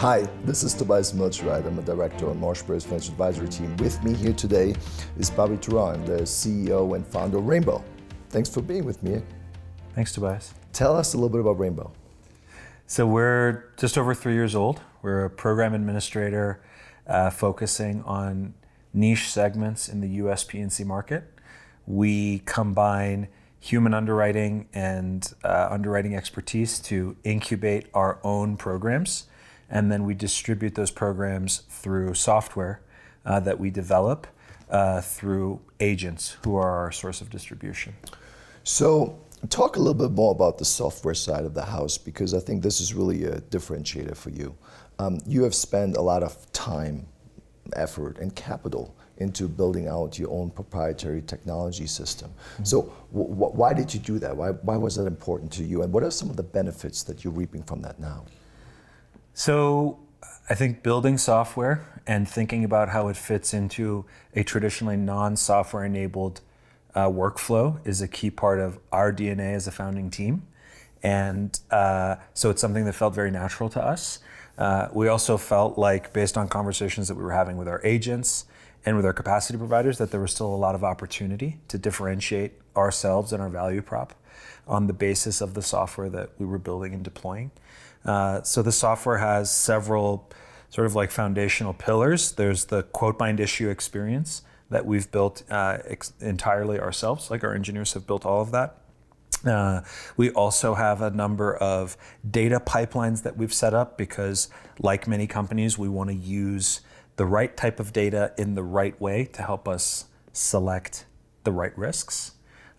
Hi, this is Tobias Milchereit. I'm a director on MarshBerry's financial advisory team. With me here today is Bobby Touran, the CEO and founder of Rainbow. Thanks for being with me. Thanks, Tobias. Tell us a little bit about Rainbow. So we're just over 3 years old. We're a program administrator focusing on niche segments in the US P&C market. We combine human underwriting and underwriting expertise to incubate our own programs, and then we distribute those programs through software that we develop through agents who are our source of distribution. So talk a little bit more about the software side of the house, because I think this is really a differentiator for you. You have spent a lot of time, effort, and capital into building out your own proprietary technology system. Mm-hmm. So why did you do that? Why was that important to you? And what are some of the benefits that you're reaping from that now? So I think building software and thinking about how it fits into a traditionally non-software enabled workflow is a key part of our DNA as a founding team. And so it's something that felt very natural to us. We also felt like, based on conversations that we were having with our agents and with our capacity providers, that there was still a lot of opportunity to differentiate ourselves and our value prop on the basis of the software that we were building and deploying. So the software has several sort of like foundational pillars. There's the quote bind issue experience that we've built entirely ourselves, like our engineers have built all of that. We also have a number of data pipelines that we've set up because, like many companies, we want to use the right type of data in the right way to help us select the right risks.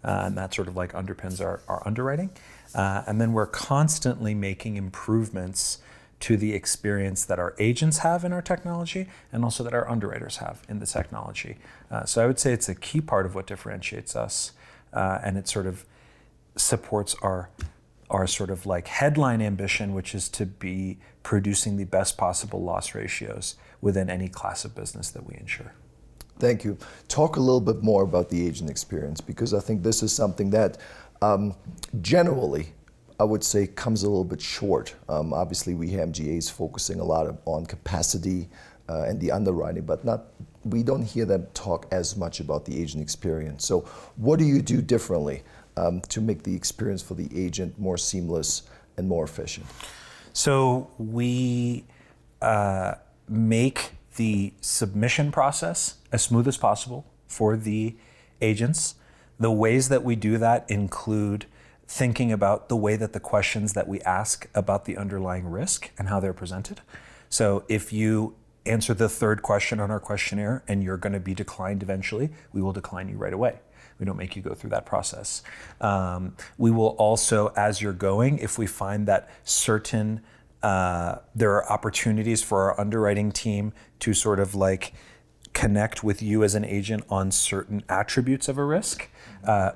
And that sort of like underpins our underwriting. And then we're constantly making improvements to the experience that our agents have in our technology and also that our underwriters have in the technology. So I would say it's a key part of what differentiates us, and it sort of supports our sort of like headline ambition, which is to be producing the best possible loss ratios within any class of business that we insure. Thank you. Talk a little bit more about the agent experience, because I think this is something that generally, I would say, comes a little bit short. Obviously, we have MGAs focusing a lot on capacity and the underwriting, but we don't hear them talk as much about the agent experience. So what do you do differently to make the experience for the agent more seamless and more efficient? So we make the submission process as smooth as possible for the agents. The ways that we do that include thinking about the way that the questions that we ask about the underlying risk and how they're presented. So if you answer the third question on our questionnaire and you're going to be declined eventually, we will decline you right away. We don't make you go through that process. We will also, as you're going, if we find that there are opportunities for our underwriting team to sort of like connect with you as an agent on certain attributes of a risk,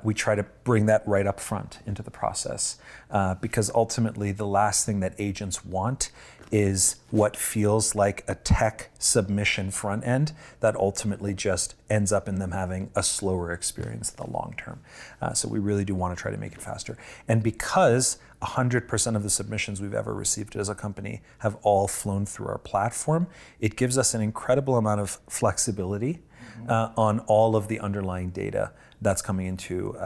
we try to bring that right up front into the process, because ultimately the last thing that agents want is what feels like a tech submission front end that ultimately just ends up in them having a slower experience in the long term. So we really do want to try to make it faster. And because 100% of the submissions we've ever received as a company have all flown through our platform, it gives us an incredible amount of flexibility on all of the underlying data that's coming into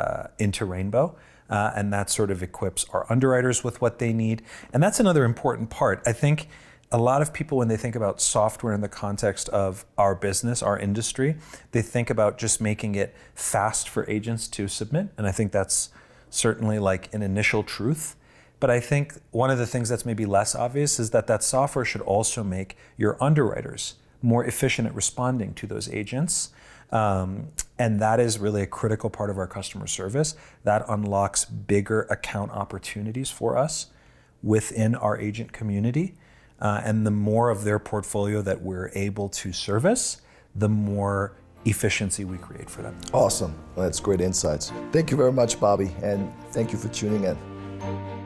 Rainbow. And that sort of equips our underwriters with what they need. And that's another important part. I think a lot of people, when they think about software in the context of our business, our industry, they think about just making it fast for agents to submit. And I think that's certainly like an initial truth. But I think one of the things that's maybe less obvious is that software should also make your underwriters more efficient at responding to those agents. And that is really a critical part of our customer service. That unlocks bigger account opportunities for us within our agent community. And the more of their portfolio that we're able to service, the more efficiency we create for them. Awesome. Well, that's great insights. Thank you very much, Bobby, and thank you for tuning in.